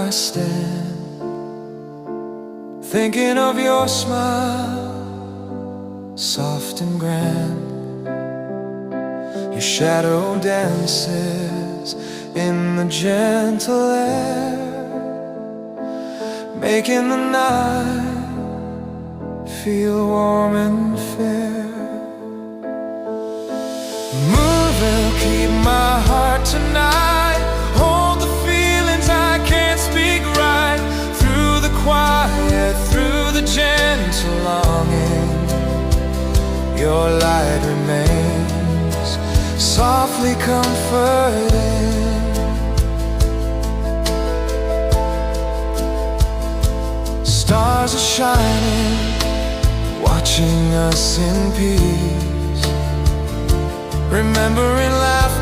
I stand, thinking of your smile, soft and grand. Your shadow dances in the gentle air, making the night feel warm and fair. Moon will keep my heart tonight, hold the feelings I can't speak right. Through the quiet, through the gentle longing, your light remains softly comforting. Stars are shining, watching us in peace, remembering laughter.